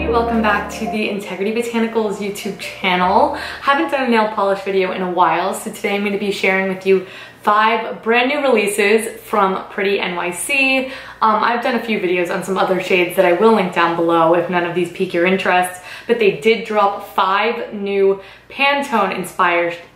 Welcome back to the Integrity Botanicals YouTube channel. Haven't done a nail polish video in a while, so today I'm going to be sharing with you 5 brand new releases from Priti NYC. I've done a few videos on some other shades that I will link down below if none of these pique your interest, but they did drop 5 new Pantone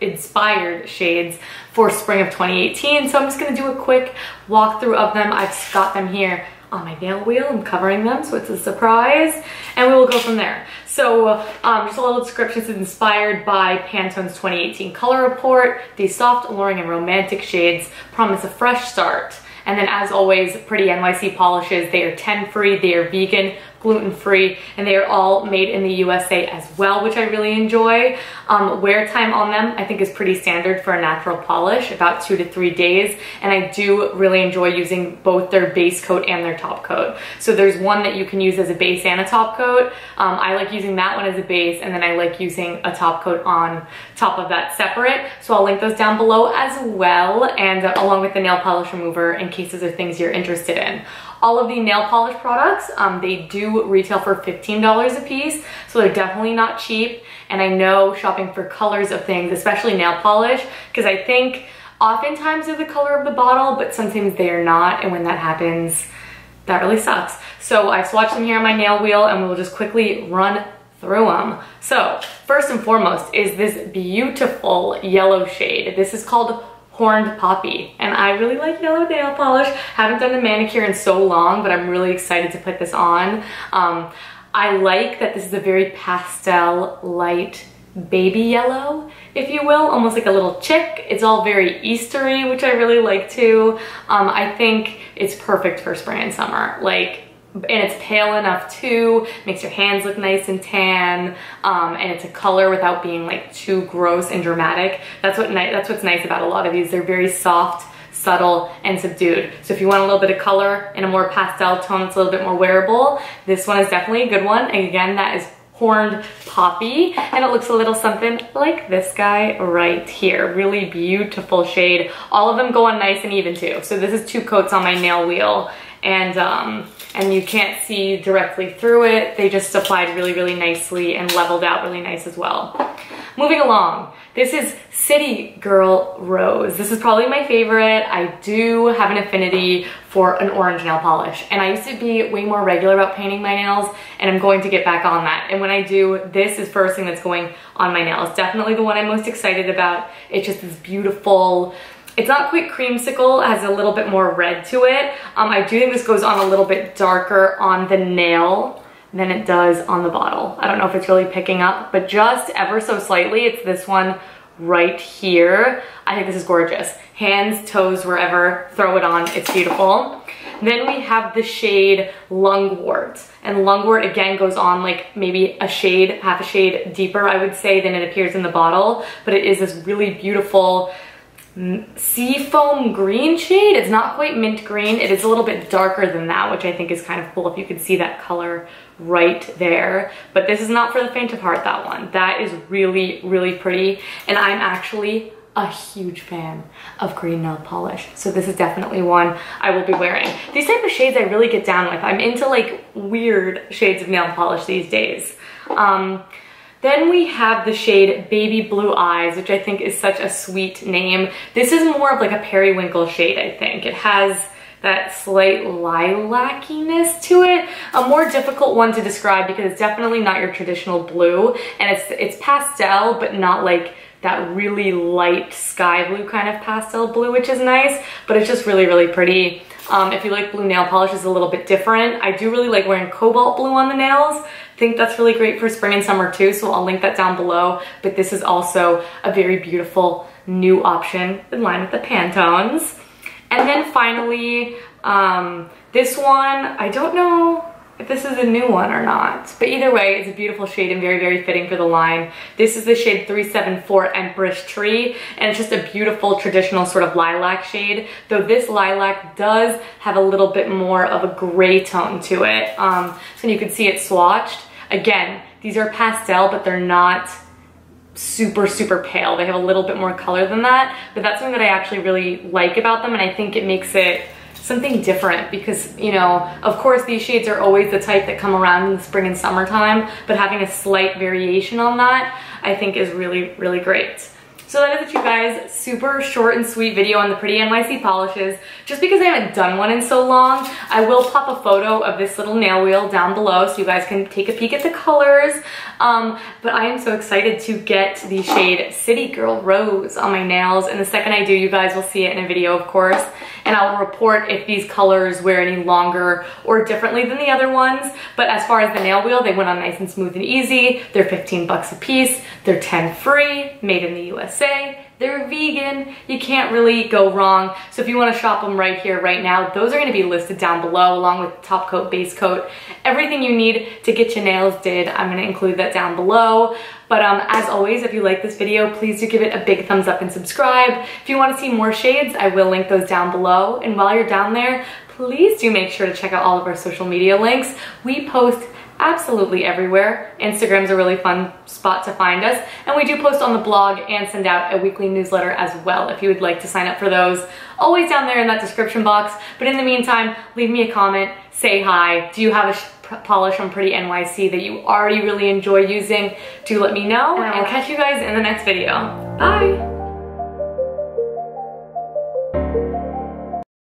inspired shades for spring of 2018, so I'm just going to do a quick walkthrough of them. I've got them here on my nail wheel. I'm covering them, so it's a surprise, and we will go from there. So just a little description. It's inspired by Pantone's 2018 color report. These soft, alluring, and romantic shades promise a fresh start. And then, as always, Priti NYC polishes. They are 10-free, they are vegan, gluten-free, and they are all made in the USA as well, which I really enjoy. Wear time on them I think is pretty standard for a natural polish, about 2 to 3 days, and I do really enjoy using both their base coat and their top coat. So there's one that you can use as a base and a top coat. I like using that one as a base, and then I like using a top coat on top of that separate. So I'll link those down below as well, and along with the nail polish remover in case those are things you're interested in. All of the nail polish products, they do retail for $15 a piece, so they're definitely not cheap. And I know shopping for colors of things, especially nail polish, because I think oftentimes they're the color of the bottle, but sometimes they are not, and when that happens, that really sucks. So I've swatched them here on my nail wheel, and we'll just quickly run through them. So first and foremost is this beautiful yellow shade. This is called Horned Poppy, and I really like yellow nail polish. Haven't done a manicure in so long, but I'm really excited to put this on. I like that this is a very pastel, light baby yellow, if you will, almost like a little chick. It's all very Eastery, which I really like too. I think it's perfect for spring and summer. And it's pale enough too, makes your hands look nice and tan, and it's a color without being like too gross and dramatic. That's what's nice about a lot of these. They're very soft, subtle, and subdued. So if you want a little bit of color in a more pastel tone that's a little bit more wearable, this one is definitely a good one. And again, that is Horned Poppy, and it looks a little something like this guy right here. Really beautiful shade. All of them go on nice and even too. So this is 2 coats on my nail wheel, and you can't see directly through it. They just applied really, really nicely and leveled out really nice as well. Moving along, this is City Girl Rose. This is probably my favorite. I do have an affinity for an orange nail polish, and I used to be way more regular about painting my nails, and I'm going to get back on that. And when I do, this is first thing that's going on my nails. Definitely the one I'm most excited about. It's just this beautiful, it's not quite creamsicle, it has a little bit more red to it. I do think this goes on a little bit darker on the nail than it does on the bottle. I don't know if it's really picking up, but just ever so slightly. It's this one right here. I think this is gorgeous. Hands, toes, wherever, throw it on, it's beautiful. Then we have the shade Lungwort, and Lungwort again goes on like maybe a shade, half a shade deeper I would say than it appears in the bottle, but it is this really beautiful seafoam green shade. It's not quite mint green. It is a little bit darker than that, which I think is kind of cool if you could see that color right there. But this is not for the faint of heart, that one. That is really, really pretty. And I'm actually a huge fan of green nail polish, so this is definitely one I will be wearing. These type of shades I really get down with. I'm into like weird shades of nail polish these days. Then we have the shade Baby Blue Eyes, which I think is such a sweet name. This is more of like a periwinkle shade, I think. It has that slight lilackiness to it. A more difficult one to describe because it's definitely not your traditional blue, and it's pastel, but not like that really light sky blue kind of pastel blue, which is nice, but it's just really, really pretty. If you like blue nail polish, it's a little bit different. I do really like wearing cobalt blue on the nails. I think that's really great for spring and summer too, so I'll link that down below. But this is also a very beautiful new option in line with the Pantones. And then finally, this one, I don't know if this is a new one or not, but either way, it's a beautiful shade and very, very fitting for the line. This is the shade 374 Empress Tree, and it's just a beautiful traditional sort of lilac shade, though this lilac does have a little bit more of a gray tone to it. So you can see it swatched. Again, these are pastel, but they're not super, super pale. They have a little bit more color than that, but that's something that I actually really like about them, and I think it makes it something different because, you know, of course these shades are always the type that come around in the spring and summertime, but having a slight variation on that, I think is really, really great. So that is it, you guys. Super short and sweet video on the Priti NYC polishes. Just because I haven't done one in so long, I will pop a photo of this little nail wheel down below so you guys can take a peek at the colors. But I am so excited to get the shade City Girl Rose on my nails. And the second I do, you guys will see it in a video, of course. And I will report if these colors wear any longer or differently than the other ones. But as far as the nail wheel, they went on nice and smooth and easy. They're 15 bucks a piece. They're 10 free, made in the USA. They're vegan. You can't really go wrong. So if you want to shop them right here, right now, those are going to be listed down below along with top coat, base coat, everything you need to get your nails did. I'm going to include that down below. But as always, if you like this video, please do give it a big thumbs up and subscribe. If you want to see more shades, I will link those down below. And while you're down there, please do make sure to check out all of our social media links. We post absolutely everywhere. Instagram's a really fun spot to find us. And we do post on the blog and send out a weekly newsletter as well if you would like to sign up for those. Always down there in that description box. But in the meantime, leave me a comment, say hi. Do you have a polish from Priti NYC that you already really enjoy using? Do let me know, and I will catch you guys in the next video. Bye!